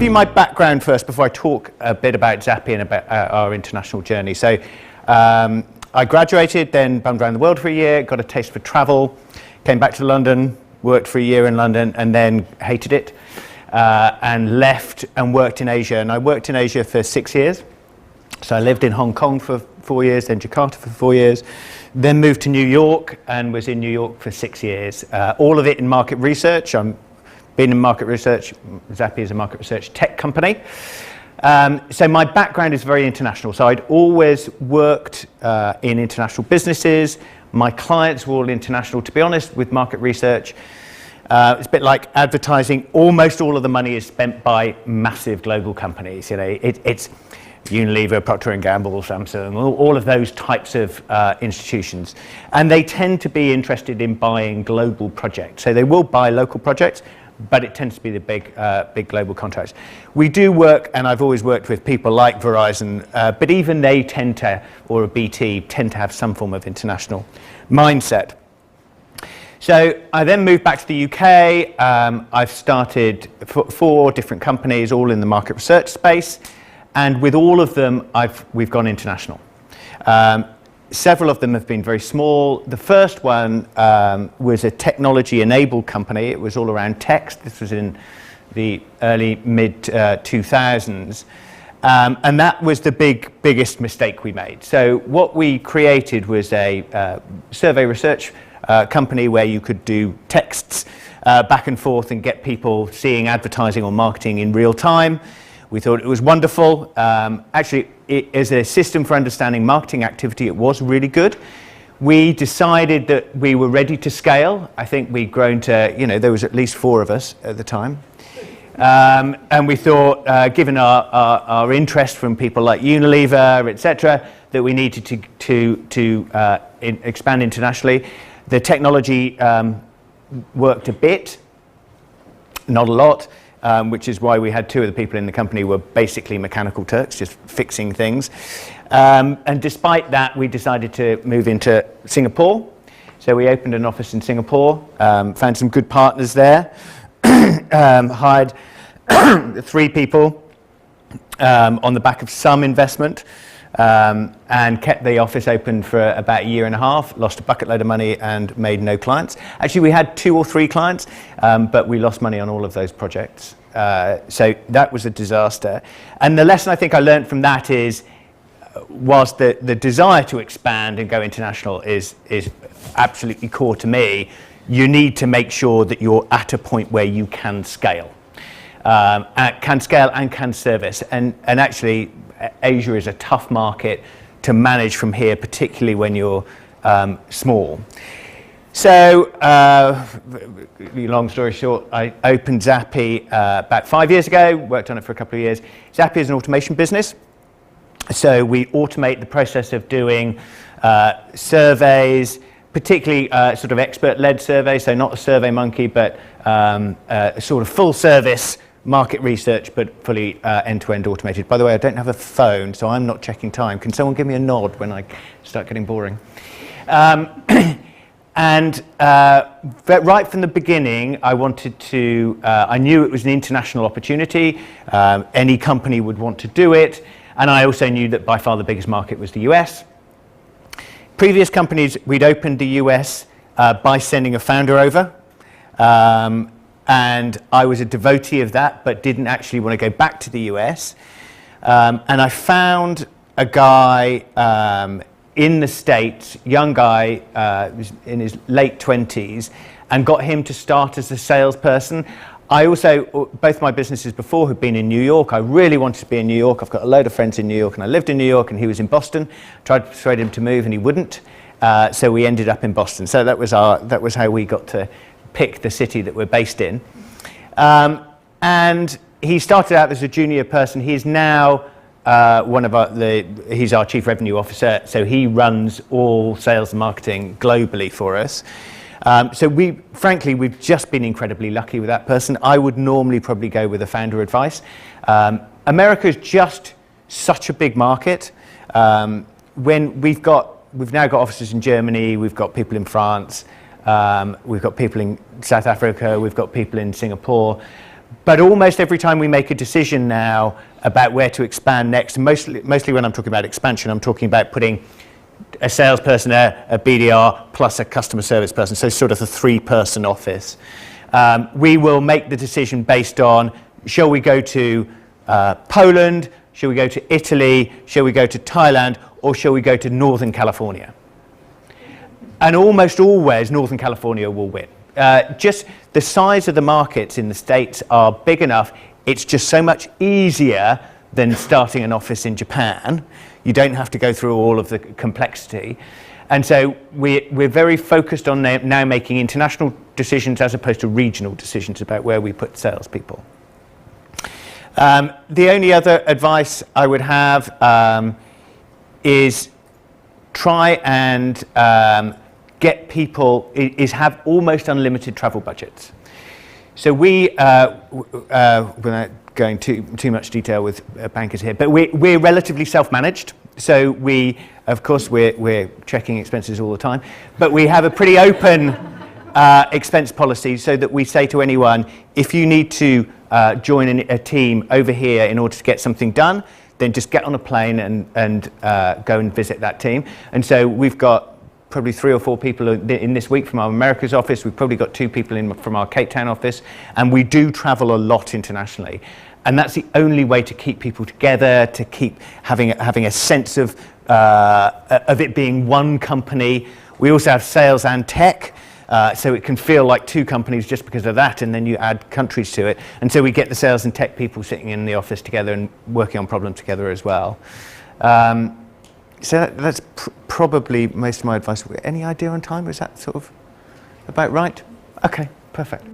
you my background first before I talk a bit about Zappi and about our international journey. So I graduated, then bummed around the world for a year, got a taste for travel, came back to London, worked for a year in London, and then hated it, and left and worked in Asia. And I worked in Asia for 6 years. So I lived in Hong Kong for 4 years, then Jakarta for 4 years, then moved to New York and was in New York for 6 years. All of it in market research. I'm been in market research. Zappi is a market research tech company. So my background is very international. So I'd always worked in international businesses. My clients were all international. To be honest, with market research, it's a bit like advertising. Almost all of the money is spent by massive global companies. You know, it's Unilever, Procter & Gamble, Samsung, all of those types of institutions. And they tend to be interested in buying global projects. So they will buy local projects, but it tends to be the big global contracts. We do work, and I've always worked with people like Verizon, but even they tend to, or a BT, tend to have some form of international mindset. So I then moved back to the UK. I've started 4 different companies, all in the market research space. And with all of them, we've gone international. Several of them have been very small. The first one was a technology-enabled company. It was all around text. This was in the early, mid-2000s. And that was the biggest mistake we made. So what we created was a survey research company where you could do texts back and forth and get people seeing advertising or marketing in real time. We thought it was wonderful. Actually, as a system for understanding marketing activity, it was really good. We decided that we were ready to scale. I think we'd grown to, there was at least 4 of us at the time. And we thought, given our interest from people like Unilever, etc., that we needed to expand internationally. The technology worked a bit, not a lot. Which is why we had 2 of the people in the company were basically mechanical Turks, just fixing things. And despite that, we decided to move into Singapore. So we opened an office in Singapore, found some good partners there, hired 3 people on the back of some investment, and kept the office open for about 1.5 years, lost a bucket load of money and made no clients. Actually, we had 2 or 3 clients, but we lost money on all of those projects. So that was a disaster. And the lesson I think I learned from that is, whilst the desire to expand and go international is absolutely core to me, you need to make sure that you're at a point where you can scale. Can scale and can service. And actually, Asia is a tough market to manage from here, particularly when you're small. So, long story short, I opened Zappi about 5 years ago, worked on it for a couple of years. Zappi is an automation business. So we automate the process of doing surveys, particularly sort of expert-led surveys, so not a survey monkey, but a sort of full service market research, but fully end-to-end automated. By the way, I don't have a phone, so I'm not checking time. Can someone give me a nod when I start getting boring? And right from the beginning, I wanted to, I knew it was an international opportunity. Any company would want to do it. And I also knew that by far the biggest market was the US. Previous companies, we'd opened the US by sending a founder over. And I was a devotee of that, but didn't actually want to go back to the US. And I found a guy in the States, young guy, in his late 20s, and got him to start as a salesperson. I also, both my businesses before had been in New York. I really wanted to be in New York. I've got a load of friends in New York, and I lived in New York, and he was in Boston. Tried to persuade him to move, and he wouldn't. So we ended up in Boston. So that was how we got to pick the city that we're based in. And he started out as a junior person. He's now he's our chief revenue officer, so he runs all sales and marketing globally for us. So frankly, we've just been incredibly lucky with that person. I would normally probably go with a founder advice. America is just such a big market. We've now got offices in Germany, we've got people in France, we've got people in South Africa, we've got people in Singapore. But almost every time we make a decision now about where to expand next, mostly when I'm talking about expansion, I'm talking about putting a salesperson, a BDR, plus a customer service person, so sort of a 3-person office. We will make the decision based on, shall we go to Poland, shall we go to Italy, shall we go to Thailand, or shall we go to Northern California? And almost always Northern California will win. Just the size of the markets in the States are big enough, it's just so much easier than starting an office in Japan. You don't have to go through all of the complexity. And so we're very focused on now making international decisions as opposed to regional decisions about where we put salespeople. The only other advice I would have is try and get people, is have almost unlimited travel budgets. So we, without going too much detail with bankers here, but we're relatively self-managed. So we, of course, we're checking expenses all the time, but we have a pretty open expense policy so that we say to anyone, if you need to join a team over here in order to get something done, then just get on a plane and go and visit that team. And so we've got probably 3 or 4 people in this week from our Americas office. We've probably got 2 people in from our Cape Town office, and we do travel a lot internationally. And that's the only way to keep people together, to keep having a sense of it being one company. We also have sales and tech, so it can feel like 2 companies just because of that, and then you add countries to it. And so we get the sales and tech people sitting in the office together and working on problems together as well. So that's probably most of my advice. Any idea on time? Was that sort of about right? Okay, perfect.